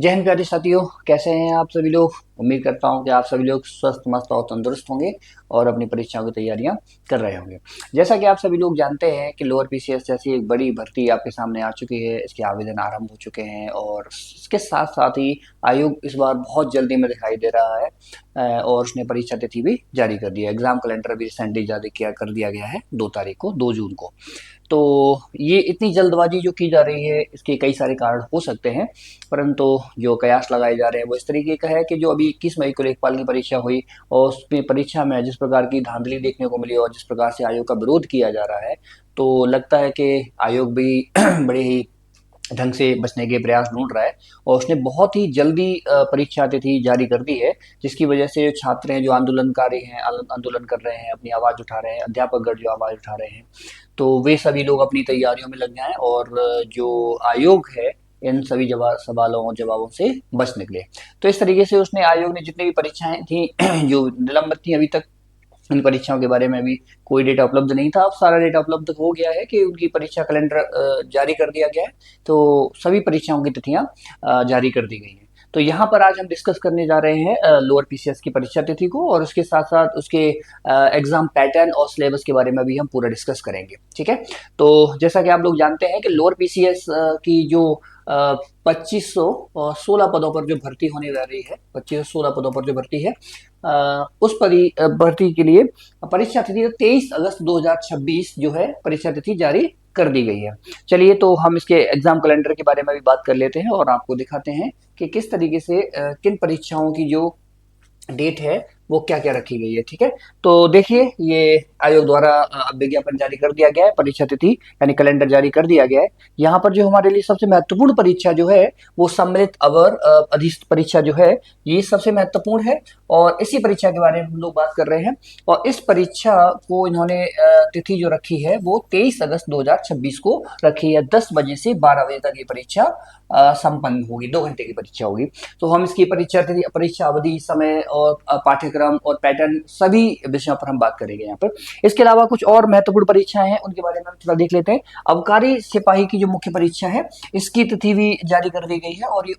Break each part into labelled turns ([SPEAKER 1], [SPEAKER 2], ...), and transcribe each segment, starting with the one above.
[SPEAKER 1] जय हिंद प्यारे साथियों, कैसे हैं आप सभी लोग। उम्मीद करता हूं कि आप सभी लोग स्वस्थ मस्त और तंदुरुस्त होंगे और अपनी परीक्षाओं की तैयारियां कर रहे होंगे। जैसा कि आप सभी लोग जानते हैं कि लोअर पीसीएस जैसी एक बड़ी भर्ती आपके सामने आ चुकी है। इसके आवेदन आरंभ हो चुके हैं और इसके साथ साथ ही आयोग इस बार बहुत जल्दी में दिखाई दे रहा है। और उसने परीक्षा तिथि भी जारी कर दी है। एग्जाम कैलेंडर भी रिसेंटली जारी कर दिया गया है 2 जून को। तो ये इतनी जल्दबाजी जो की जा रही है, इसके कई सारे कारण हो सकते हैं, परंतु जो कयास लगाए जा रहे हैं वो इस तरीके का है कि जो अभी 21 मई को लेखपाल की परीक्षा हुई और उसमें परीक्षा में जिस प्रकार की धांधली देखने को मिली और जिस प्रकार से आयोग का विरोध किया जा रहा है, तो लगता है कि आयोग भी बड़े ही ढंग से बचने के प्रयास ढूंढ रहा है और उसने बहुत ही जल्दी परीक्षा तिथि जारी कर दी है, जिसकी वजह से जो छात्र हैं, जो आंदोलनकारी हैं, आंदोलन कर रहे हैं, अपनी आवाज़ उठा रहे हैं, अध्यापकगण जो आवाज़ उठा रहे हैं, तो वे सभी लोग अपनी तैयारियों में लग जाएं और जो आयोग है इन सभी सवालों और जवाबों से बच निकले। तो इस तरीके से उसने आयोग ने जितनी भी परीक्षाएं थी जो निलंबित थी अभी तक, उन परीक्षाओं के बारे में भी कोई डेटा उपलब्ध नहीं था। अब सारा डेटा उपलब्ध हो गया है कि उनकी परीक्षा कैलेंडर जारी कर दिया गया है, तो सभी परीक्षाओं की तिथियां जारी कर दी गई हैं। तो यहाँ पर आज हम डिस्कस करने जा रहे हैं लोअर पीसीएस की परीक्षा तिथि को, और उसके साथ साथ उसके एग्जाम पैटर्न और सिलेबस के बारे में भी हम पूरा डिस्कस करेंगे। ठीक है, तो जैसा कि आप लोग जानते हैं कि लोअर पीसीएस की जो 2516 पदों पर जो भर्ती होने जा रही है, 2516 पदों पर जो भर्ती है, उस भर्ती के लिए परीक्षा तिथि 23 अगस्त 2026 जो है परीक्षा तिथि जारी कर दी गई है। चलिए, तो हम इसके एग्जाम कैलेंडर के बारे में भी बात कर लेते हैं और आपको दिखाते हैं कि किस तरीके से किन परीक्षाओं की जो डेट है वो क्या क्या रखी गई है। ठीक है, तो देखिए, ये आयोग द्वारा अब विज्ञापन जारी कर दिया गया है, परीक्षा तिथि यानी कैलेंडर जारी कर दिया गया है। यहाँ पर जो हमारे लिए सबसे महत्वपूर्ण परीक्षा जो है वो सम्मिलित अवर अधिस्थ परीक्षा जो है, ये सबसे महत्वपूर्ण है और इसी परीक्षा के बारे में हम लोग बात कर रहे हैं। और इस परीक्षा को इन्होंने तिथि जो रखी है वो 23 अगस्त 2026 को रखी है। 10 बजे से 12 बजे तक ये परीक्षा संपन्न होगी, 2 घंटे की परीक्षा होगी। तो हम इसकी परीक्षा अवधि, समय और पाठ्यक्रम और पैटर्न सभी विषयों पर हम बात करेंगे यहाँ पर। इसके अलावा कुछ और महत्वपूर्ण परीक्षाएं हैं, उनके बारे में हम थोड़ा देख लेते हैं। अबकारी सिपाही की जो मुख्य परीक्षा है, इसकी तिथि भी जारी कर दी गई है और ये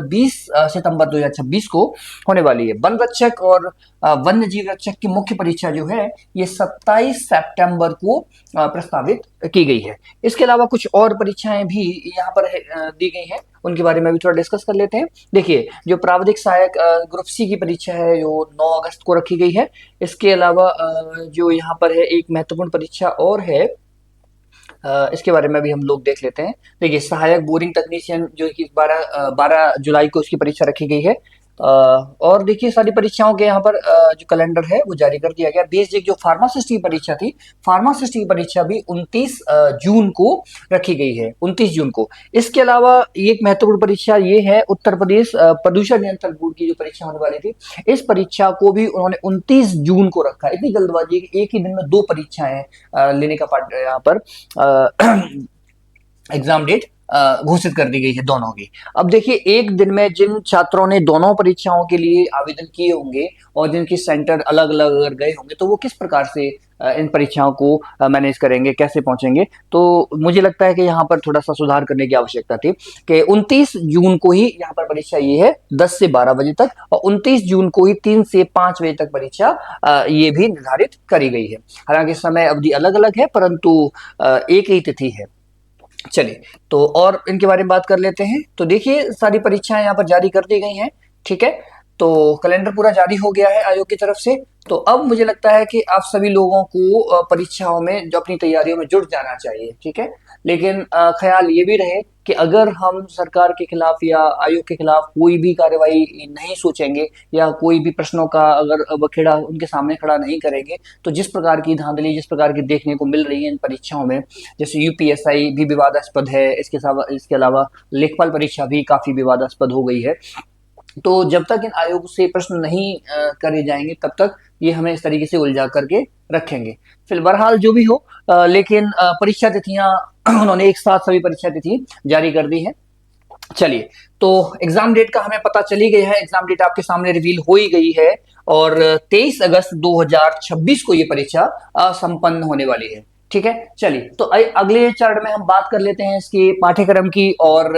[SPEAKER 1] 20 सितंबर 2026 को होने वाली है। वन रक्षक और वन्य जीव रक्षक की मुख्य परीक्षा जो है ये 27 सितंबर को प्रस्तावित की गई है। इसके अलावा कुछ और परीक्षाएं भी यहाँ पर दी गई हैं, उनके बारे में भी थोड़ा डिस्कस कर लेते हैं। देखिए, जो प्राविधिक सहायक ग्रुप सी की परीक्षा है जो 9 अगस्त को रखी गई है। इसके अलावा जो यहाँ पर है एक महत्वपूर्ण परीक्षा और है, इसके बारे में भी हम लोग देख लेते हैं। देखिए, सहायक बोरिंग तकनीशियन जो कि 12 जुलाई को इसकी परीक्षा रखी गई है। और देखिए, सारी परीक्षाओं के यहाँ पर जो कैलेंडर है वो जारी कर दिया गया। बेसिक जो फार्मासिस्ट की परीक्षा थी, फार्मासिस्ट की परीक्षा भी 29 जून को रखी गई है, 29 जून को। इसके अलावा एक महत्वपूर्ण परीक्षा ये है, उत्तर प्रदेश प्रदूषण नियंत्रण बोर्ड की जो परीक्षा होने वाली थी, इस परीक्षा को भी उन्होंने 29 जून को रखा। इतनी जल्दबाजी है, एक ही दिन में 2 परीक्षाएं लेने का यहाँ पर एग्जाम डेट घोषित कर दी गई है दोनों की। अब देखिए, एक दिन में जिन छात्रों ने दोनों परीक्षाओं के लिए आवेदन किए होंगे और जिनके सेंटर अलग अलग अगर गए होंगे, तो वो किस प्रकार से इन परीक्षाओं को मैनेज करेंगे, कैसे पहुंचेंगे। तो मुझे लगता है कि यहाँ पर थोड़ा सा सुधार करने की आवश्यकता थी कि 29 जून को ही यहाँ पर परीक्षा ये है 10 से 12 बजे तक, और 29 जून को ही 3 से 5 बजे तक परीक्षा ये भी निर्धारित करी गई है। हालांकि समय अवधि अलग अलग है, परंतु एक ही तिथि है। चलिए, तो और इनके बारे में बात कर लेते हैं। तो देखिए, सारी परीक्षाएं यहाँ पर जारी कर दी गई हैं। ठीक है, तो कैलेंडर पूरा जारी हो गया है आयोग की तरफ से। तो अब मुझे लगता है कि आप सभी लोगों को परीक्षाओं में जो अपनी तैयारियों में जुट जाना चाहिए। ठीक है, लेकिन ख्याल ये भी रहे कि अगर हम सरकार के खिलाफ या आयोग के खिलाफ कोई भी कार्रवाई नहीं सोचेंगे या कोई भी प्रश्नों का अगर बखेड़ा उनके सामने खड़ा नहीं करेंगे, तो जिस प्रकार की धांधली, जिस प्रकार की देखने को मिल रही है इन परीक्षाओं में, जैसे यूपीएसआई भी विवादास्पद है, इसके अलावा लेखपाल परीक्षा भी काफी विवादास्पद हो गई है। तो जब तक इन आयोग से प्रश्न नहीं करे जाएंगे, तब तक ये हमें इस तरीके से उलझा करके रखेंगे। फिर बहरहाल जो भी हो, लेकिन परीक्षा तिथियां उन्होंने एक साथ सभी परीक्षा तिथि जारी कर दी है। चलिए, तो एग्जाम डेट का हमें पता चली गई है, एग्जाम डेट आपके सामने रिवील हो ही गई है और 23 अगस्त 2026 को ये परीक्षा संपन्न होने वाली है। ठीक है, चलिए, तो अगले चरण में हम बात कर लेते हैं इसके पाठ्यक्रम की और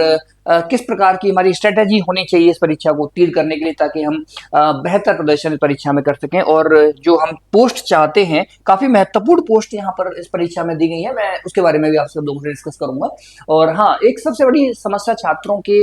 [SPEAKER 1] किस प्रकार की हमारी स्ट्रेटेजी होनी चाहिए इस परीक्षा को उत्तीर्ण करने के लिए, ताकि हम बेहतर प्रदर्शन इस परीक्षा में कर सकें। और जो हम पोस्ट चाहते हैं, काफी महत्वपूर्ण पोस्ट यहाँ पर इस परीक्षा में दी गई है, मैं उसके बारे में भी आपसे दो मिनट डिस्कस करूंगा। और हाँ, एक सबसे बड़ी समस्या छात्रों के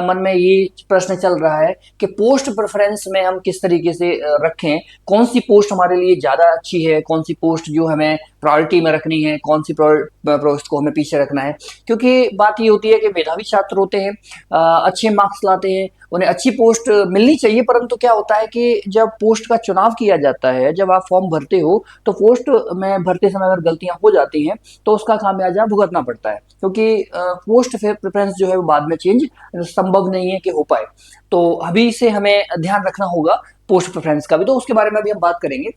[SPEAKER 1] मन में ये प्रश्न चल रहा है कि पोस्ट प्रेफरेंस में हम किस तरीके से रखें, कौन सी पोस्ट हमारे लिए ज्यादा अच्छी है, कौन सी पोस्ट जो हमें प्रायोरिटी में रखनी है, कौन सी पोस्ट को हमें पीछे रखना है। क्योंकि बात ये होती है कि मेधावी छात्र होते हैं, अच्छे मार्क्स लाते हैं, उन्हें अच्छी पोस्ट मिलनी चाहिए, परंतु क्या होता है कि जब पोस्ट का चुनाव किया जाता है, जब आप फॉर्म भरते हो, तो पोस्ट में भरते समय अगर गलतियां हो जाती हैं तो उसका खामियाजा भुगतना पड़ता है, क्योंकि पोस्ट प्रेफरेंस जो है वो बाद में चेंज संभव नहीं है कि हो पाए। तो अभी से हमें ध्यान रखना होगा पोस्ट प्रेफरेंस का भी, तो उसके बारे में भी हम बात करेंगे,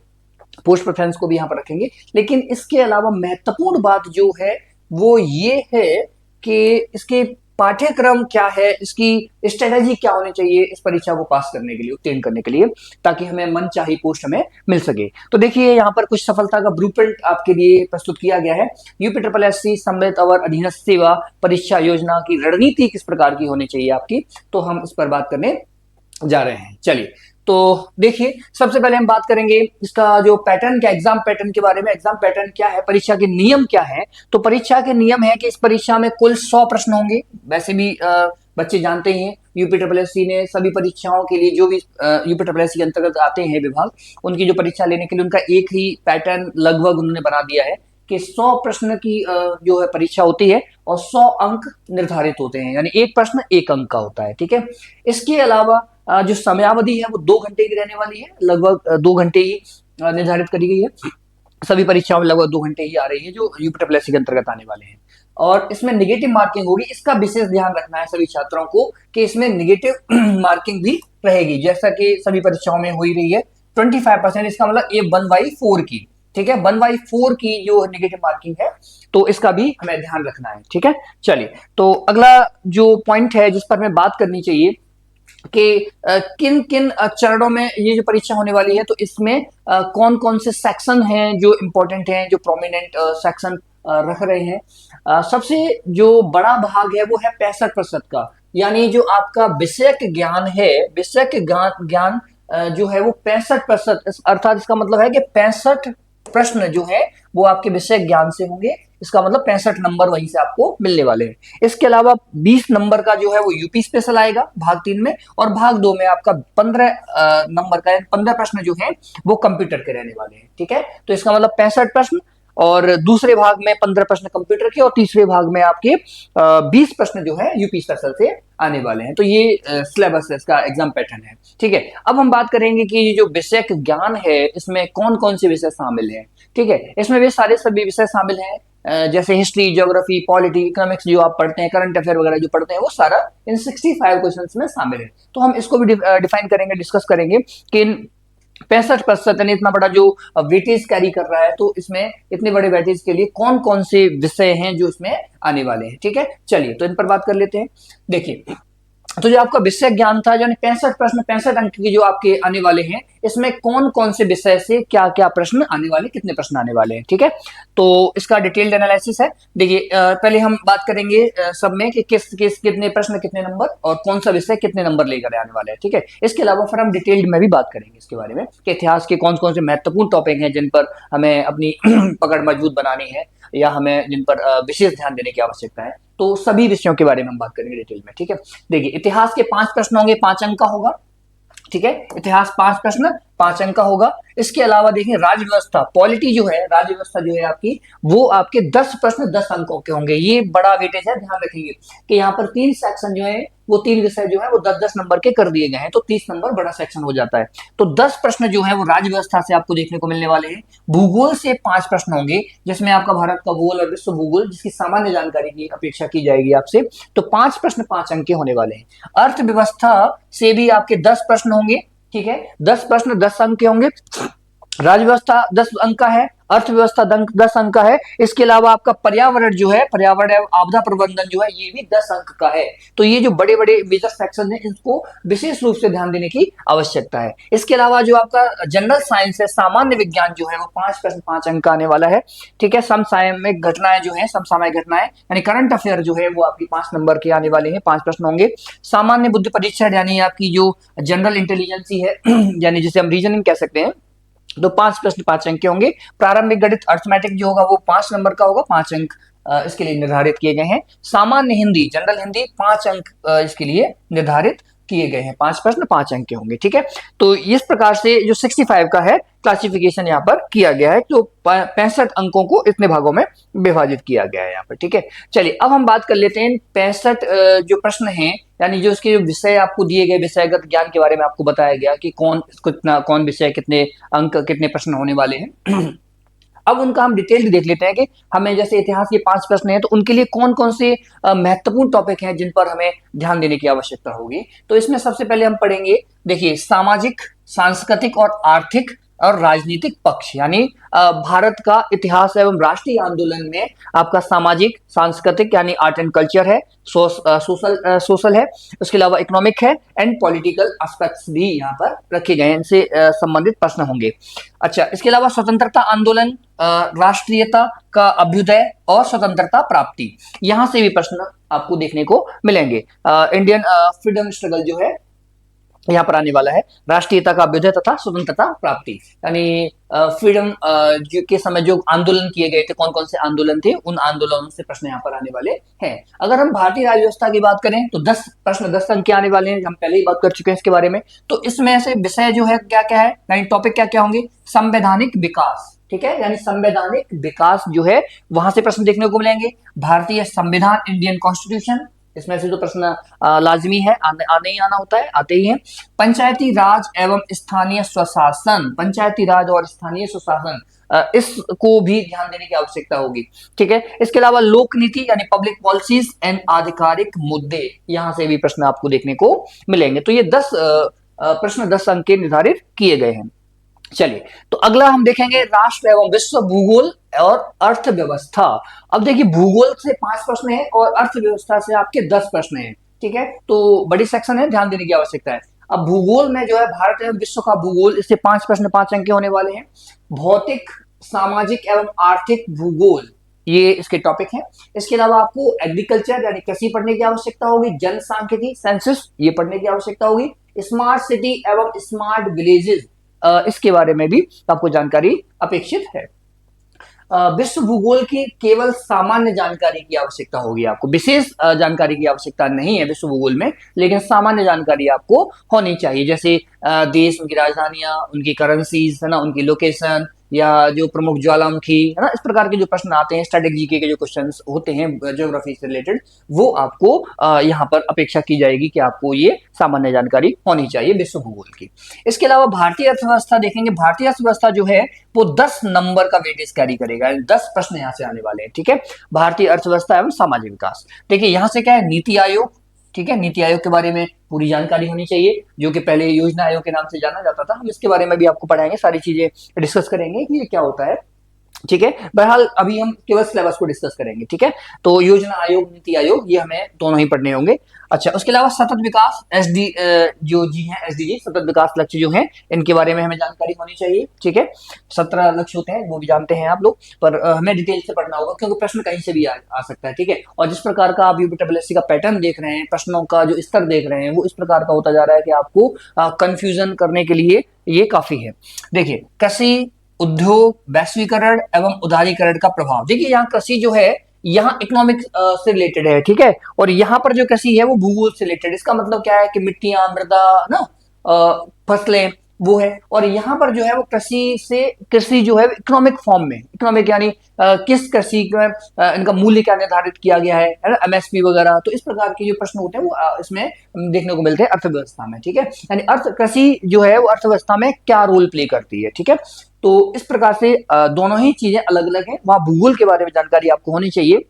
[SPEAKER 1] पोस्ट प्रेफरेंस को भी यहाँ पर रखेंगे। लेकिन इसके अलावा महत्वपूर्ण बात जो है वो ये है कि इसके पाठ्यक्रम क्या है, इसकी स्ट्रेटेजी क्या होनी चाहिए इस परीक्षा को पास करने के लिए, उत्तीर्ण करने के लिए, ताकि हमें मनचाही पोस्ट हमें मिल सके। तो देखिए यहाँ पर कुछ सफलता का ब्लूप्रिंट आपके लिए प्रस्तुत किया गया है। यूपी सम्मिलित और अधीनस्थ सेवा परीक्षा योजना की रणनीति किस प्रकार की होनी चाहिए आपकी, तो हम इस पर बात करने जा रहे हैं। चलिए, तो देखिए, सबसे पहले हम बात करेंगे इसका जो पैटर्न क्या, एग्जाम पैटर्न के बारे में। एग्जाम पैटर्न क्या है, परीक्षा के नियम क्या है। तो परीक्षा के नियम है कि इस परीक्षा में कुल 100 प्रश्न होंगे। वैसे भी बच्चे जानते ही हैं, यूपी ने सभी परीक्षाओं के लिए जो भी यूपी के अंतर्गत आते हैं विभाग, उनकी जो परीक्षा लेने के लिए उनका एक ही पैटर्न लगभग उन्होंने बना दिया है कि 100 प्रश्न की जो है परीक्षा होती है और 100 अंक निर्धारित होते हैं, यानी एक प्रश्न एक अंक का होता है। ठीक है, इसके अलावा जो समयावधि है वो 2 घंटे की रहने वाली है, लगभग 2 घंटे ही निर्धारित करी गई है। सभी परीक्षाओं में लगभग 2 घंटे ही आ रही है जो यूपी के अंतर्गत आने वाले हैं। और इसमें निगेटिव मार्किंग होगी, इसका विशेष ध्यान रखना है सभी छात्रों को कि इसमें निगेटिव मार्किंग भी रहेगी, जैसा कि सभी परीक्षाओं में हो ही रही है। 25%, इसका मतलब ये 1/4 की, ठीक है, 1/4 की जो नेगेटिव मार्किंग है, तो इसका भी हमें ध्यान रखना है। ठीक है, चलिए, तो अगला जो पॉइंट है जिस पर हमें बात करनी चाहिए कि किन किन चरणों में ये जो परीक्षा होने वाली है, तो इसमें कौन कौन से सेक्शन हैं जो इंपॉर्टेंट हैं, जो प्रोमिनेंट सेक्शन रख रहे हैं। सबसे जो बड़ा भाग है वो है 65% का, यानी जो आपका विषयक ज्ञान है, विषयक ज्ञान जो है वो 65%, अर्थात इसका मतलब है कि 65 प्रश्न जो है वो आपके विषय ज्ञान से होंगे। इसका मतलब 65 नंबर वहीं से आपको मिलने वाले हैं। इसके अलावा 20 नंबर का जो है वो यूपी स्पेशल आएगा भाग 3 में, और भाग 2 में आपका 15 नंबर का 15 प्रश्न जो है वो कंप्यूटर के रहने वाले हैं। ठीक है, तो इसका मतलब 65 प्रश्न, और दूसरे भाग में 15 प्रश्न कंप्यूटर के, और तीसरे भाग में आपके 20 प्रश्न जो है यूपी स्पेशल से आने वाले हैं। तो ये सिलेबस है, इसका एग्जाम पैटर्न है। ठीक है, अब हम बात करेंगे कि ये जो विषयक ज्ञान है इसमें कौन कौन से विषय शामिल हैं। ठीक है, इसमें वे सारे सभी विषय शामिल हैं, जैसे हिस्ट्री, ज्योग्राफी, पॉलिटी, इकोनॉमिक्स जो आप पढ़ते हैं, करंट अफेयर वगैरह जो पढ़ते हैं, वो सारा इन 65 क्वेश्चंस में शामिल है। तो हम इसको भी डिफाइन करेंगे, डिस्कस करेंगे कि 65% यानी इतना बड़ा जो वेटेज कैरी कर रहा है, तो इसमें इतने बड़े वेटेज के लिए कौन कौन से विषय हैं जो इसमें आने वाले हैं। ठीक है, चलिए, तो इन पर बात कर लेते हैं। देखिए, तो जो आपका विषय ज्ञान था, यानी 65 प्रश्न, 65 अंक की जो आपके आने वाले हैं, इसमें कौन कौन से विषय से क्या क्या प्रश्न आने वाले, कितने प्रश्न आने वाले हैं। ठीक है, तो इसका डिटेल्ड एनालिसिस है। देखिए, पहले हम बात करेंगे सब में कि कितने प्रश्न कितने नंबर, और कौन सा विषय कितने नंबर लेकर आने वाले हैं। ठीक है, इसके अलावा फिर हम डिटेल्ड में भी बात करेंगे इसके बारे में कि इतिहास के कौन कौन से महत्वपूर्ण टॉपिक हैं जिन पर हमें अपनी पकड़ मजबूत बनानी है, या हमें जिन पर विशेष ध्यान देने की आवश्यकता है। तो सभी विषयों के बारे में हम बात करेंगे डिटेल में। ठीक है, देखिए, इतिहास के 5 प्रश्न होंगे, 5 अंक का होगा। ठीक है, इतिहास 5 प्रश्न, 5 अंक का होगा। इसके अलावा देखिए, राज्य व्यवस्था, पॉलिटी जो है, राज्य व्यवस्था जो है आपकी, वो आपके 10 प्रश्न 10 अंकों के होंगे। ये बड़ा वेटेज है, ध्यान रखिए कि यहाँ पर 3 सेक्शन जो है, वो 3 विषय जो है वो 10-10 नंबर के कर दिए गए हैं, तो 30 नंबर बड़ा सेक्शन हो जाता है। तो 10 प्रश्न जो है वो राज्य व्यवस्था से आपको देखने को मिलने वाले हैं। भूगोल से 5 प्रश्न होंगे, जिसमें आपका भारत का भूगोल और विश्व भूगोल, जिसकी सामान्य जानकारी की अपेक्षा की जाएगी आपसे। तो 5 प्रश्न 5 अंक के होने वाले हैं। अर्थव्यवस्था से भी आपके 10 प्रश्न होंगे। ठीक है, 10 प्रश्न 10 अंक के होंगे। राज्य व्यवस्था 10 अंक का है, अर्थव्यवस्था 10 अंक का है। इसके अलावा आपका पर्यावरण जो है, पर्यावरण एवं आपदा प्रबंधन जो है, ये भी 10 अंक का है। तो ये जो बड़े बड़े मेजर सेक्शन है, इनको विशेष रूप से ध्यान देने की आवश्यकता है। इसके अलावा जो आपका जनरल साइंस है, सामान्य विज्ञान जो है, वो 5 प्रश्न 5 अंक का आने वाला है। ठीक है, समसामयिक घटनाएं जो है, समसामयिक घटनाएं यानी करंट अफेयर जो है, वो आपकी 5 नंबर के आने वाले हैं, 5 प्रश्न होंगे। सामान्य बुद्धि परीक्षण यानी आपकी जो जनरल इंटेलिजेंसी है यानी जिसे हम रीजनिंग कह सकते हैं, तो 5 प्रश्न 5 अंक के होंगे। प्रारंभिक गणित अर्थमेटिक जो होगा वो 5 नंबर का होगा, 5 अंक इसके लिए निर्धारित किए गए हैं। सामान्य हिंदी, जनरल हिंदी 5 अंक इसके लिए निर्धारित किए गए हैं। 5 प्रश्न 5 अंक के होंगे। ठीक है, तो इस प्रकार से जो 65 का है क्लासिफिकेशन यहाँ पर किया गया है, तो 65 अंकों को इतने भागों में विभाजित किया गया है यहाँ पर। ठीक है, चलिए अब हम बात कर लेते हैं 65 जो प्रश्न हैं, यानी जो इसके विषय आपको दिए गए, विषयगत ज्ञान के बारे में आपको बताया गया कि कौन विषय, कितने अंक, कितने प्रश्न होने वाले हैं। अब उनका हम डिटेल देख लेते हैं कि हमें जैसे इतिहास के 5 प्रश्न हैं, तो उनके लिए कौन कौन से महत्वपूर्ण टॉपिक हैं जिन पर हमें ध्यान देने की आवश्यकता होगी। तो इसमें सबसे पहले हम पढ़ेंगे, देखिए, सामाजिक, सांस्कृतिक और आर्थिक और राजनीतिक पक्ष, यानी भारत का इतिहास एवं राष्ट्रीय आंदोलन में आपका सामाजिक, सांस्कृतिक यानी आर्ट एंड कल्चर है, सोशल है, उसके अलावा इकोनॉमिक है, एंड पॉलिटिकल एस्पेक्ट्स भी यहाँ पर रखे गए हैं, इनसे संबंधित प्रश्न होंगे। अच्छा, इसके अलावा स्वतंत्रता आंदोलन, राष्ट्रीयता का अभ्युदय और स्वतंत्रता प्राप्ति, यहां से भी प्रश्न आपको देखने को मिलेंगे। इंडियन फ्रीडम स्ट्रगल जो है यहाँ पर आने वाला है, राष्ट्रीयता का अभ्युदय तथा स्वतंत्रता प्राप्ति, यानी फ्रीडम के समय जो आंदोलन किए गए थे, कौन कौन से आंदोलन थे, उन आंदोलनों से प्रश्न यहाँ पर आने वाले हैं। अगर हम भारतीय राज्य व्यवस्था की बात करें तो 10 प्रश्न 10 अंक के आने वाले हैं, हम पहले ही बात कर चुके हैं इसके बारे में। तो इसमें से विषय जो है क्या क्या है, यानी टॉपिक क्या क्या होंगे, संवैधानिक विकास। ठीक है, यानी संवैधानिक विकास जो है, वहां से प्रश्न देखने को मिलेंगे। भारतीय संविधान, इंडियन कॉन्स्टिट्यूशन, इसमें से जो प्रश्न लाजमी है, आने ही आना होता है, आते ही हैं। पंचायती राज एवं स्थानीय स्वशासन, पंचायती राज और स्थानीय स्वशासन, इसको भी ध्यान देने की आवश्यकता होगी। ठीक है, इसके अलावा लोक नीति यानी पब्लिक पॉलिसीज एंड आधिकारिक मुद्दे, यहां से भी प्रश्न आपको देखने को मिलेंगे। तो ये 10 प्रश्न 10 अंक के निर्धारित किए गए हैं। चलिए, तो अगला हम देखेंगे राष्ट्र एवं विश्व भूगोल और अर्थव्यवस्था। अब देखिए, भूगोल से 5 प्रश्न हैं और अर्थव्यवस्था से आपके 10 प्रश्न हैं। ठीक है, तो बड़ी सेक्शन है, ध्यान देने की आवश्यकता है। अब भूगोल में जो है, भारत एवं विश्व का भूगोल, इससे 5 प्रश्न 5 अंक के होने वाले हैं। भौतिक, सामाजिक एवं आर्थिक भूगोल, ये इसके टॉपिक हैं। इसके अलावा आपको एग्रीकल्चर यानी कृषि पढ़ने की आवश्यकता होगी, जनसांख्यिकी सेंसस, ये पढ़ने की आवश्यकता होगी। स्मार्ट सिटी एवं स्मार्ट विलेजेस, इसके बारे में भी आपको जानकारी अपेक्षित है। विश्व भूगोल की केवल सामान्य जानकारी की आवश्यकता होगी आपको, विशेष जानकारी की आवश्यकता नहीं है विश्व भूगोल में, लेकिन सामान्य जानकारी आपको होनी चाहिए, जैसे देश, उनकी राजधानियां, उनकी करेंसीज है ना, उनकी लोकेशन, या जो प्रमुख ज्वालामुखी है ना, इस प्रकार के जो प्रश्न आते हैं, स्टैटिक जीके के जो क्वेश्चंस होते हैं ज्योग्राफी से रिलेटेड, वो आपको यहाँ पर अपेक्षा की जाएगी कि आपको ये सामान्य जानकारी होनी चाहिए विश्व भूगोल की। इसके अलावा भारतीय अर्थव्यवस्था देखेंगे। भारतीय अर्थव्यवस्था जो है वो 10 नंबर का वेटेज कैरी करेगा, 10 प्रश्न यहाँ से आने वाले हैं। ठीक है, भारतीय अर्थव्यवस्था एवं सामाजिक विकास। देखिए, यहाँ से क्या है, नीति आयोग। ठीक है, नीति आयोग के बारे में पूरी जानकारी होनी चाहिए, जो कि पहले योजना आयोग के नाम से जाना जाता था। हम इसके बारे में भी आपको पढ़ाएंगे, सारी चीजें डिस्कस करेंगे कि ये क्या होता है। ठीक है, बहरहाल अभी हम केवल सिलेबस को डिस्कस करेंगे। ठीक है, तो योजना आयोग, नीति आयोग, ये हमें दोनों ही पढ़ने होंगे। अच्छा, उसके अलावा सतत विकास, एसडी जो जी है, एसडीजी सतत विकास लक्ष्य जो हैं, इनके बारे में हमें जानकारी होनी चाहिए। ठीक है, 17 लक्ष्य होते हैं, वो भी जानते हैं आप लोग, पर हमें डिटेल से पढ़ना होगा, क्योंकि प्रश्न कहीं से भी आ सकता है। ठीक है, और जिस प्रकार का आप यूपीडब्ल्यूएससी का पैटर्न देख रहे हैं, प्रश्नों का जो स्तर देख रहे हैं, वो इस प्रकार का होता जा रहा है कि आपको कंफ्यूजन करने के लिए ये काफी है। देखिए, कृषि, उद्योग, वैश्वीकरण एवं उदारीकरण का प्रभाव। देखिए, यहाँ कृषि जो है, यहाँ इकोनॉमिक से रिलेटेड है। ठीक है, और यहाँ पर जो कृषि है वो भूगोल से रिलेटेड। इसका मतलब क्या है कि मिट्टियां, मृदा ना, फसलें, वो है। और यहाँ पर जो है वो कृषि जो है इकोनॉमिक फॉर्म में, इकोनॉमिक यानी किस कृषि का इनका मूल्य क्या निर्धारित किया गया है ना, एमएसपी वगैरह। तो इस प्रकार के जो प्रश्न होते हैं वो इसमें देखने को मिलते हैं अर्थव्यवस्था में। ठीक है, यानी कृषि जो है वो अर्थव्यवस्था में क्या रोल प्ले करती है। ठीक है, तो इस प्रकार से दोनों ही चीजें अलग अलग हैं। वहां भूगोल के बारे में जानकारी आपको होनी चाहिए,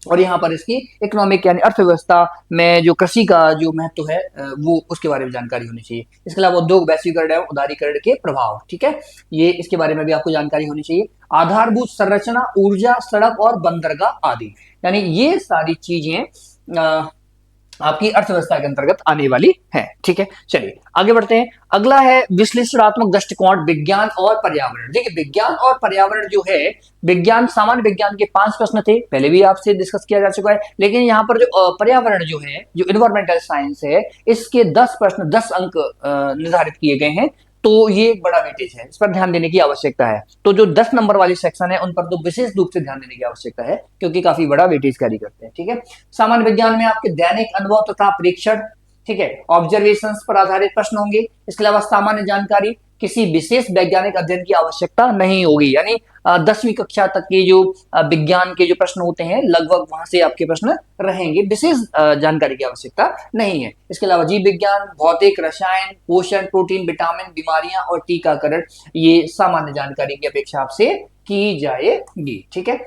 [SPEAKER 1] और यहाँ पर इसकी इकोनॉमिक यानी अर्थव्यवस्था में जो कृषि का जो महत्व है वो उसके बारे में जानकारी होनी चाहिए। इसके अलावा उद्योग वैश्वीकरण एवं उदारीकरण के प्रभाव, ठीक है, ये इसके बारे में भी आपको जानकारी होनी चाहिए। आधारभूत संरचना, ऊर्जा, सड़क और बंदरगाह आदि, यानी ये सारी चीजें आपकी अर्थव्यवस्था के अंतर्गत आने वाली है, ठीक है। चलिए आगे बढ़ते हैं। अगला है विश्लेषणात्मक दृष्टिकोण, विज्ञान और पर्यावरण। देखिए विज्ञान और पर्यावरण जो है, विज्ञान सामान्य विज्ञान के 5 प्रश्न थे, पहले भी आपसे डिस्कस किया जा चुका है, लेकिन यहाँ पर जो पर्यावरण जो है, जो इन्वायरमेंटल साइंस है, इसके 10 प्रश्न 10 अंक निर्धारित किए गए हैं। तो ये एक बड़ा वेटेज है, इस पर ध्यान देने की आवश्यकता है। तो जो 10 नंबर वाली सेक्शन है उन पर तो विशेष रूप से ध्यान देने की आवश्यकता है, क्योंकि काफी बड़ा वेटेज कैरी करते हैं, ठीक है। सामान्य विज्ञान में आपके दैनिक अनुभव तथा परीक्षण, ठीक है, ऑब्जर्वेशंस पर आधारित प्रश्न होंगे। इसके अलावा सामान्य जानकारी, किसी विशेष वैज्ञानिक अध्ययन की आवश्यकता नहीं होगी, यानी 10वीं कक्षा तक के जो विज्ञान के जो प्रश्न होते हैं लगभग वहां से आपके प्रश्न रहेंगे, विशेष जानकारी की आवश्यकता नहीं है। इसके अलावा जीव विज्ञान, भौतिक, रसायन, पोषण, प्रोटीन, विटामिन, बीमारियां और टीकाकरण, ये सामान्य जानकारी की अपेक्षा आपसे की जाएगी, ठीक है।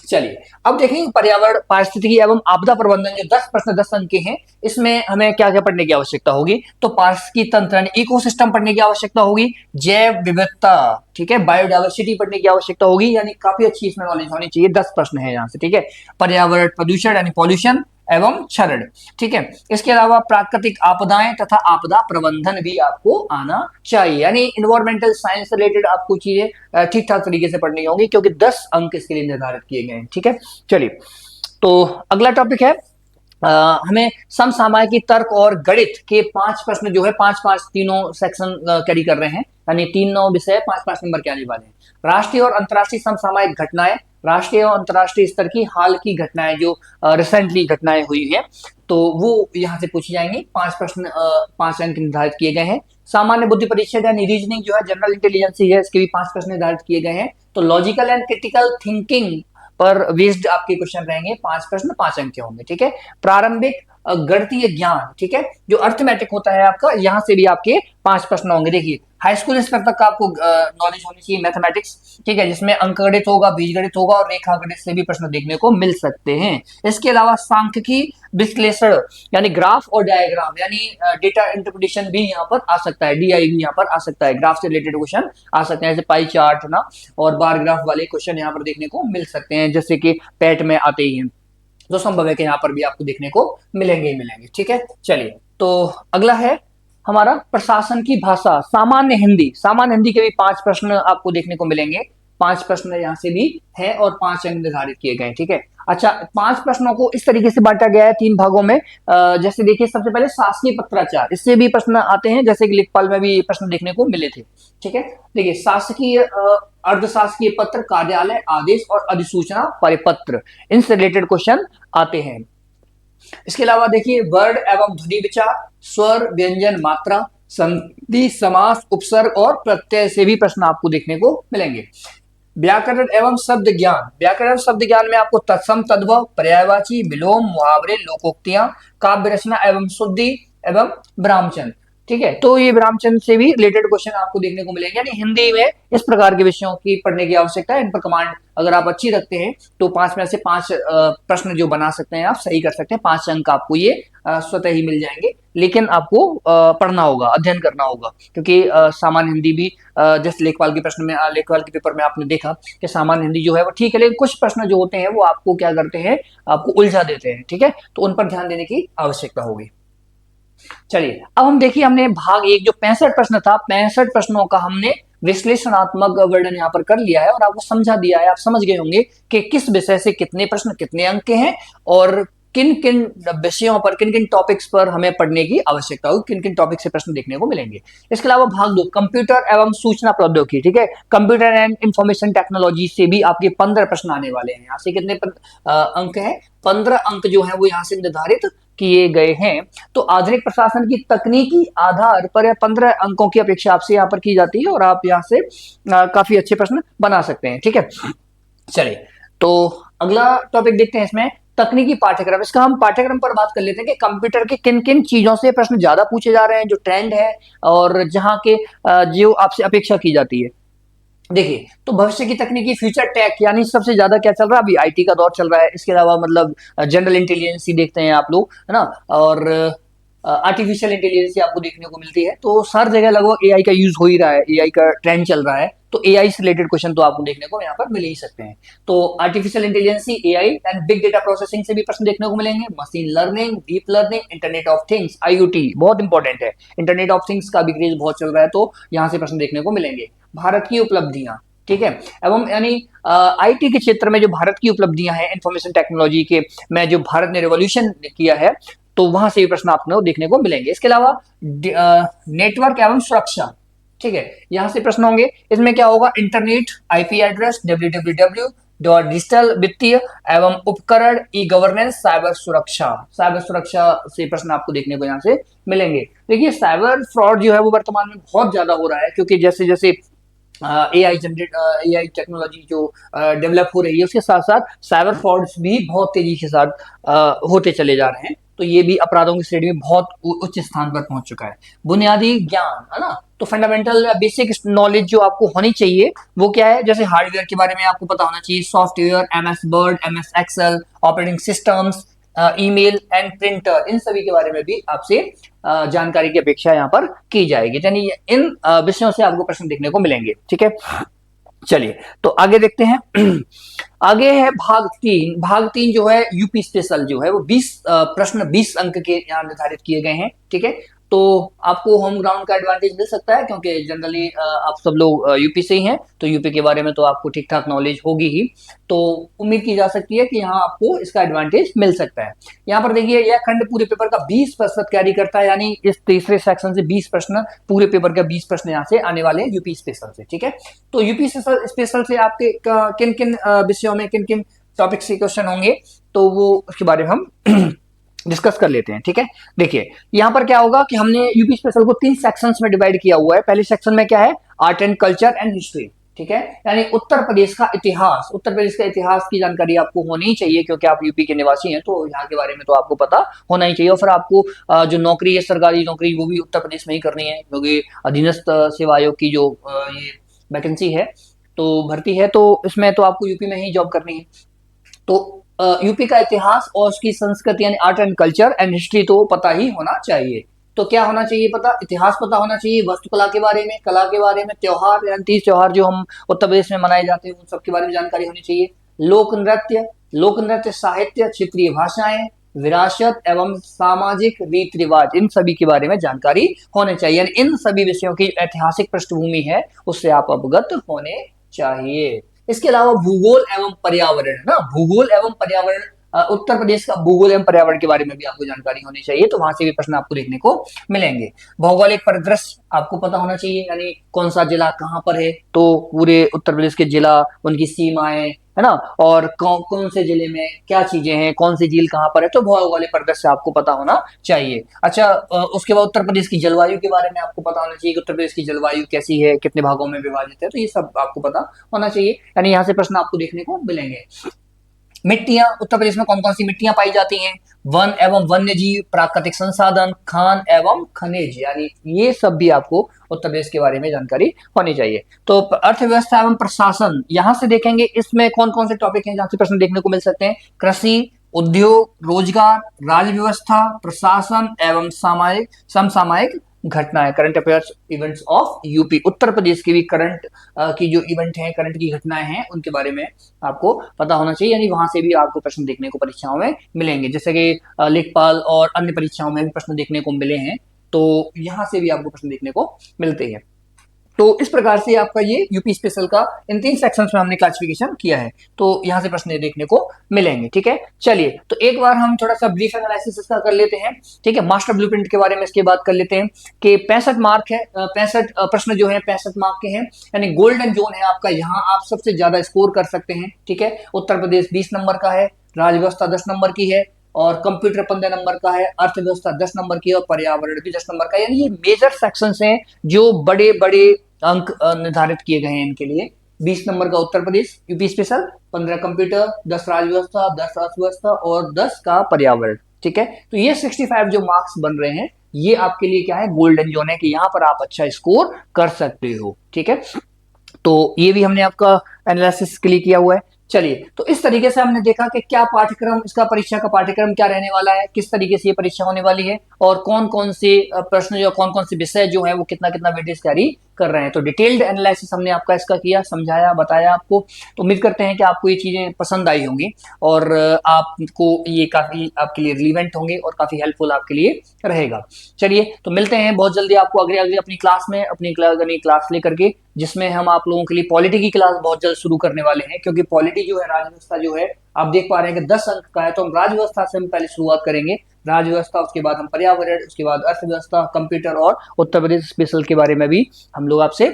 [SPEAKER 1] चलिए अब देखेंगे पर्यावरण, पारिस्थितिकी एवं आपदा प्रबंधन, जो 10 प्रश्न 10 अंक के हैं, इसमें हमें क्या क्या पढ़ने की आवश्यकता होगी। तो पारिस्थितिकी तंत्र यानी इकोसिस्टम पढ़ने की आवश्यकता होगी, जैव विविधता, ठीक है, बायोडाइवर्सिटी पढ़ने की आवश्यकता होगी, यानी काफी अच्छी इसमें नॉलेज होनी चाहिए। 10 प्रश्न है यहाँ से, ठीक है। पर्यावरण, प्रदूषण यानी पॉल्यूशन एवं क्षरण, ठीक है। इसके अलावा प्राकृतिक आपदाएं तथा आपदा प्रबंधन भी आपको आना चाहिए, यानी इन्वायरमेंटल साइंस रिलेटेड आपको चीजें ठीक ठाक तरीके से पढ़नी होंगी, क्योंकि 10 अंक इसके लिए निर्धारित किए गए हैं, ठीक है। चलिए तो अगला टॉपिक है, हमें समसामयिकी, तर्क और गणित के 5 प्रश्न जो है 5-5 तीनों सेक्शन कैरी कर रहे हैं, यानी 3 विषय 5-5 नंबर के आने वाले हैं। राष्ट्रीय और अंतर्राष्ट्रीय समसामयिक घटनाएं, राष्ट्रीय और अंतर्राष्ट्रीय स्तर की हाल की घटनाएं जो रिसेंटली घटनाएं हुई हैं, तो वो यहाँ से पूछी जाएंगी। 5 प्रश्न 5 अंक निर्धारित किए गए हैं। सामान्य बुद्धि परीक्षा यानी रीजनिंग जो है, जनरल इंटेलिजेंस है, इसके भी 5 प्रश्न निर्धारित किए गए हैं। तो लॉजिकल एंड क्रिटिकल थिंकिंग पर बेस्ड आपके क्वेश्चन रहेंगे, 5 प्रश्न 5 अंक के होंगे, ठीक है। प्रारंभिक गणितीय ज्ञान, ठीक है, जो अर्थमेटिक होता है आपका, यहां से भी आपके 5 प्रश्न होंगे। देखिए हाई स्कूल स्तर तक का आपको नॉलेज होनी चाहिए मैथमेटिक्स, ठीक है, जिसमें अंकगणित होगा, बीजगणित होगा और रेखा गणित से भी प्रश्न देखने को मिल सकते हैं। इसके अलावा सांख्यिकी विश्लेषण यानी ग्राफ और डायग्राम यानी डेटा इंटरप्रिटेशन भी यहाँ पर आ सकता है, डीआई भी यहाँ पर आ सकता है, ग्राफ से रिलेटेड क्वेश्चन आ सकते हैं, जैसे पाई चार्ट ना और बार ग्राफ वाले क्वेश्चन यहाँ पर देखने को मिल सकते हैं, जैसे कि पैट में आते ही हैं, तो संभव है कि यहाँ पर भी आपको देखने को मिलेंगे ही मिलेंगे, ठीक है। चलिए तो अगला है हमारा प्रशासन की भाषा, सामान्य हिंदी। सामान्य हिंदी के भी 5 प्रश्न आपको देखने को मिलेंगे, 5 प्रश्न यहाँ से भी है और 5 अंक निर्धारित किए गए, ठीक है। अच्छा, 5 प्रश्नों को इस तरीके से बांटा गया है 3 भागों में। जैसे देखिए सबसे पहले शासकीय पत्राचार, इससे भी प्रश्न आते हैं, जैसे कि लेखपाल में भी प्रश्न देखने को मिले थे, ठीक है। देखिए शासकीय, अर्धशासकीय पत्र, कार्यालय, आदेश और अधिसूचना परिपत्र, इनसे रिलेटेड क्वेश्चन आते हैं। इसके अलावा देखिए वर्ण एवं ध्वनि विचार, स्वर, व्यंजन, मात्रा, संधि, समास, उपसर्ग और प्रत्यय से भी प्रश्न आपको देखने को मिलेंगे। व्याकरण एवं शब्द ज्ञान, व्याकरण शब्द ज्ञान में आपको तत्सम, तद्भव, पर्यायवाची, विलोम, मुहावरे, लोकोक्तियां, काव्य रचना एवं शुद्धि एवं ब्राह्मचंद, ठीक है। तो ये ब्राह्मचंद से भी रिलेटेड क्वेश्चन आपको देखने को मिलेंगे, यानी हिंदी में इस प्रकार के विषयों की पढ़ने की आवश्यकता है। इन पर कमांड अगर आप अच्छी रखते हैं तो 5 में से 5 प्रश्न जो बना सकते हैं, आप सही कर सकते हैं, 5 अंक आपको ये स्वतः ही मिल जाएंगे। लेकिन आपको पढ़ना होगा, अध्ययन करना होगा, क्योंकि सामान्य हिंदी भी जैसे लेखपाल के प्रश्न में, लेखपाल के पेपर में आपने देखा कि सामान्य हिंदी जो है वो ठीक है, लेकिन कुछ प्रश्न जो होते हैं वो आपको क्या करते हैं, आपको उलझा देते हैं, ठीक है। तो उन पर ध्यान देने की आवश्यकता होगी। चलिए अब हम देखिए, हमने भाग 1 जो 65 प्रश्न था, 65 प्रश्नों का हमने विश्लेषणात्मक वर्णन यहाँ पर कर लिया है और आपको समझा दिया है। आप समझ गए होंगे कि किस विषय से कितने प्रश्न कितने अंक के हैं और किन किन विषयों पर, किन किन टॉपिक्स पर हमें पढ़ने की आवश्यकता होगी, किन किन टॉपिक से प्रश्न देखने को मिलेंगे। इसके अलावा भाग 2 कंप्यूटर एवं सूचना प्रौद्योगिकी, ठीक है, कंप्यूटर एंड इंफॉर्मेशन टेक्नोलॉजी से भी आपके 15 प्रश्न आने वाले हैं। यहाँ से कितने अंक हैं, 15 अंक जो है वो यहाँ से निर्धारित किए गए हैं। तो आधुनिक प्रशासन की तकनीकी आधार पर 15 अंकों की अपेक्षा आपसे यहाँ पर की जाती है और आप यहाँ से काफी अच्छे प्रश्न बना सकते हैं, ठीक है। चलिए तो अगला टॉपिक देखते हैं, इसमें तकनीकी पाठ्यक्रम। इसका हम पाठ्यक्रम पर बात कर लेते हैं कि कंप्यूटर के किन किन चीजों से प्रश्न ज्यादा पूछे जा रहे हैं, जो ट्रेंड है और जहां के जो आपसे अपेक्षा की जाती है। देखिए, तो भविष्य की तकनीकी फ्यूचर टेक यानी सबसे ज्यादा क्या चल रहा है अभी, आईटी का दौर चल रहा है। इसके अलावा मतलब जनरल इंटेलिजेंस ही देखते हैं आप लोग, है ना, और आर्टिफिशियल इंटेलिजेंस आपको देखने को मिलती है। तो हर जगह लगभग एआई का यूज हो ही रहा है, एआई का ट्रेंड चल रहा है। तो एआई से रिलेटेड क्वेश्चन तो आपको देखने को यहाँ पर मिल ही सकते हैं। तो artificial intelligence, AI and big data processing से भी प्रश्न देखने को मिलेंगे। Machine learning, deep learning, internet of things, IoT बहुत इंपॉर्टेंट है। इंटरनेट ऑफ थिंग्स का भी क्रेज बहुत चल रहा है, तो यहाँ से प्रश्न देखने को मिलेंगे। भारत की उपलब्धियां, ठीक है, एवं यानी आईटी के क्षेत्र में जो भारत की उपलब्धियां हैं, इंफॉर्मेशन टेक्नोलॉजी के में जो भारत ने रेवोल्यूशन किया है, तो वहां से भी प्रश्न आपको देखने को मिलेंगे। इसके अलावा नेटवर्क एवं सुरक्षा, ठीक है, यहां से प्रश्न होंगे। इसमें क्या होगा, internet, IP address, www dot digital वित्तीय एवं उपकरण, ई गवर्नेंस, साइबर सुरक्षा से प्रश्न आपको देखने को यहाँ से मिलेंगे। देखिए, साइबर फ्रॉड जो है वो वर्तमान में बहुत ज्यादा हो रहा है, क्योंकि जैसे जैसे एआई टेक्नोलॉजी जो डेवलप हो रही है, उसके साथ साथ साइबर फ्रॉड्स भी बहुत तेजी के साथ होते चले जा रहे हैं। तो ये भी अपराधों की श्रेणी में बहुत उच्च स्थान पर पहुंच चुका है। बुनियादी ज्ञान, है ना, तो फंडामेंटल बेसिक नॉलेज जो आपको होनी चाहिए वो क्या है, जैसे हार्डवेयर के बारे में आपको पता होना चाहिए, software, MS Word, MS Excel, operating systems, email and printer, इन सभी के बारे में भी आपसे जानकारी की अपेक्षा यहाँ पर की जाएगी। यानी इन विषयों से आपको प्रश्न देखने को मिलेंगे, ठीक है। चलिए, तो आगे देखते हैं। आगे है भाग 3। भाग 3 जो है यूपी स्पेशल जो है वो 20 प्रश्न 20 अंक के यहाँ निर्धारित किए गए हैं, ठीक है। तो आपको होम ग्राउंड का एडवांटेज मिल सकता है, क्योंकि जनरली आप सब लोग यूपी से ही हैं, तो यूपी के बारे में तो आपको ठीक ठाक नॉलेज होगी ही। तो उम्मीद की जा सकती है कि यहाँ आपको इसका एडवांटेज मिल सकता है। यहाँ पर देखिए, यह खंड पूरे पेपर का 20% कैरी करता है, यानी इस तीसरे सेक्शन से 20 प्रश्न, पूरे पेपर का 20 प्रश्न यहाँ से आने वाले हैं यूपी स्पेशल से, ठीक है। तो यूपी स्पेशल से आपके किन किन विषयों में किन किन टॉपिक से क्वेश्चन होंगे, तो वो उसके बारे में हम डिस्कस कर लेते हैं, ठीक है। देखिए, यहाँ पर क्या होगा कि हमने यूपी स्पेशल को 3 सेक्शंस में डिवाइड किया हुआ है। पहले सेक्शन में क्या है, art and culture and history, ठीक है, यानी उत्तर प्रदेश का इतिहास। उत्तर प्रदेश का इतिहास की जानकारी आपको होनी ही चाहिए, क्योंकि आप यूपी के निवासी हैं, तो यहाँ के बारे में तो आपको पता होना ही चाहिए। और फिर आपको जो नौकरी है, सरकारी नौकरी, वो भी उत्तर प्रदेश में ही करनी है, क्योंकि अधीनस्थ सेवा आयोग की जो ये वैकेंसी है, तो भर्ती है, तो इसमें तो आपको यूपी में ही जॉब करनी है। तो यूपी का इतिहास और उसकी संस्कृति यानी art and culture and history तो पता ही होना चाहिए। तो क्या होना चाहिए, पता, इतिहास पता होना चाहिए, वास्तुकला के बारे में, कला के बारे में, त्योहार यानी 30 त्योहार जो हम उत्तर प्रदेश में मनाए जाते हैं उन सब के बारे में जानकारी होनी चाहिए। लोक नृत्य, साहित्य, क्षेत्रीय भाषाएं, विरासत एवं सामाजिक रीति रिवाज, इन सभी के बारे में जानकारी होने चाहिए। यानी इन सभी विषयों की ऐतिहासिक पृष्ठभूमि है, उससे आप अवगत होने चाहिए। इसके अलावा भूगोल एवं पर्यावरण, है ना, भूगोल एवं पर्यावरण, उत्तर प्रदेश का भूगोल एवं पर्यावरण के बारे में भी आपको जानकारी होनी चाहिए, तो वहां से भी प्रश्न आपको देखने को मिलेंगे। भौगोलिक परिदृश्य आपको पता होना चाहिए, यानी कौन सा जिला कहाँ पर है, तो पूरे उत्तर प्रदेश के जिला, उनकी सीमाएं, है ना, और कौन कौन से जिले में क्या चीजें हैं, कौन सी झील कहाँ पर है, तो भौगोलिक परिदृश्य आपको पता होना चाहिए। अच्छा, उसके बाद उत्तर प्रदेश की जलवायु के बारे में आपको पता होना चाहिए कि उत्तर प्रदेश की जलवायु कैसी है, कितने भागों में विभाजित है, तो ये सब आपको पता होना चाहिए। यानी यहाँ से प्रश्न आपको देखने को मिलेंगे। मिट्टियां, उत्तर प्रदेश में कौन कौन सी मिट्टियां पाई जाती हैं, वन एवं वन्य जीव, प्राकृतिक संसाधन, खान एवं खनिज, यानी ये सब भी आपको उत्तर प्रदेश के बारे में जानकारी होनी चाहिए। तो अर्थव्यवस्था एवं प्रशासन, यहां से देखेंगे इसमें कौन कौन से टॉपिक हैं जहां से प्रश्न देखने को मिल सकते हैं। कृषि, उद्योग, रोजगार, राज्य व्यवस्था, प्रशासन एवं सामाजिक समसामयिक घटनाएं, current affairs events of UP, Uttar Pradesh की भी करंट की जो इवेंट हैं, करंट की घटनाएं हैं, उनके बारे में आपको पता होना चाहिए। यानी वहां से भी आपको प्रश्न देखने को परीक्षाओं में मिलेंगे, जैसे कि लेखपाल और अन्य परीक्षाओं में भी प्रश्न देखने को मिले हैं, तो यहाँ से भी आपको प्रश्न देखने को मिलते हैं। तो इस प्रकार से आपका ये यूपी स्पेशल का इन 3 सेक्शंस में हमने क्लासिफिकेशन किया है, तो यहाँ से प्रश्न देखने को मिलेंगे, ठीक है। चलिए, तो एक बार हम थोड़ा सा ब्रीफ एनालिसिस इसका कर लेते हैं, ठीक है। मास्टर ब्लूप्रिंट के बारे में इसके बात कर लेते हैं कि 65 मार्क है, 65 प्रश्न जो है 65 मार्क के हैं, यानी गोल्डन जोन है आपका, यहाँ आप सबसे ज्यादा स्कोर कर सकते हैं, ठीक है। उत्तर प्रदेश 20 नंबर का है, राज्य व्यवस्था 10 नंबर की है, और कंप्यूटर 15 नंबर का है, अर्थव्यवस्था 10 नंबर की है, और पर्यावरण भी 10 नंबर का है। यानी ये मेजर सेक्शंस हैं जो बड़े बड़े अंक निर्धारित किए गए हैं इनके लिए। 20 नंबर का Uttar Pradesh UP special, 15 computer, 10 राज्य व्यवस्था, 10 अर्थव्यवस्था और 10 का पर्यावरण, ठीक है। तो ये 65 जो मार्क्स बन रहे हैं, ये आपके लिए क्या है, गोल्डन जोन है कि यहाँ पर आप अच्छा स्कोर कर सकते हो, ठीक है। तो ये भी हमने आपका एनालिसिस के लिए किया हुआ है। चलिए, तो इस तरीके से हमने देखा कि क्या पाठ्यक्रम, इसका परीक्षा का पाठ्यक्रम क्या रहने वाला है, किस तरीके से ये परीक्षा होने वाली है, और कौन कौन से प्रश्न जो कौन कौन से विषय जो है वो कितना कितना वेटेज कैरी कर रहे हैं। तो डिटेल्ड एनालिसिस हमने आपका इसका किया, समझाया, बताया आपको। तो उम्मीद करते हैं कि आपको ये चीजें पसंद आई होंगी और आपको ये काफी आपके लिए रिलीवेंट होंगे और काफी हेल्पफुल आपके लिए रहेगा। चलिए, तो मिलते हैं बहुत जल्दी आपको अगले अगले अपनी क्लास में, अपनी क्लास लेकर के, जिसमें हम आप लोगों के लिए पॉलिटी की क्लास बहुत जल्द शुरू करने वाले हैं। क्योंकि पॉलिटी जो है, राजव्यवस्था जो है, आप देख पा रहे हैं कि 10 अंक का है, तो हम राजव्यवस्था से हम पहले शुरुआत करेंगे। राजव्यवस्था, उसके बाद हम पर्यावरण, उसके बाद अर्थव्यवस्था, कंप्यूटर और उत्तर प्रदेश स्पेशल के बारे में भी हम लोग आपसे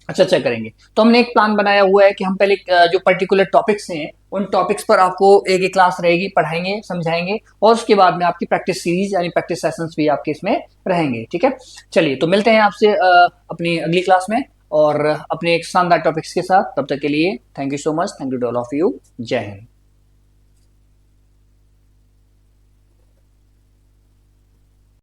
[SPEAKER 1] चर्चा करेंगे। तो हमने एक प्लान बनाया हुआ है कि हम पहले जो पर्टिकुलर टॉपिक्स हैं उन टॉपिक्स पर आपको एक एक क्लास रहेगी, पढ़ाएंगे, समझाएंगे, और उसके बाद में आपकी प्रैक्टिस सीरीज यानी प्रैक्टिस सेशंस भी आपके इसमें रहेंगे। ठीक है, चलिए, तो मिलते हैं आपसे अपनी अगली क्लास में और अपने एक शानदार टॉपिक्स के साथ। तब तक के लिए thank you so much, thank you to all of you, जय हिंद।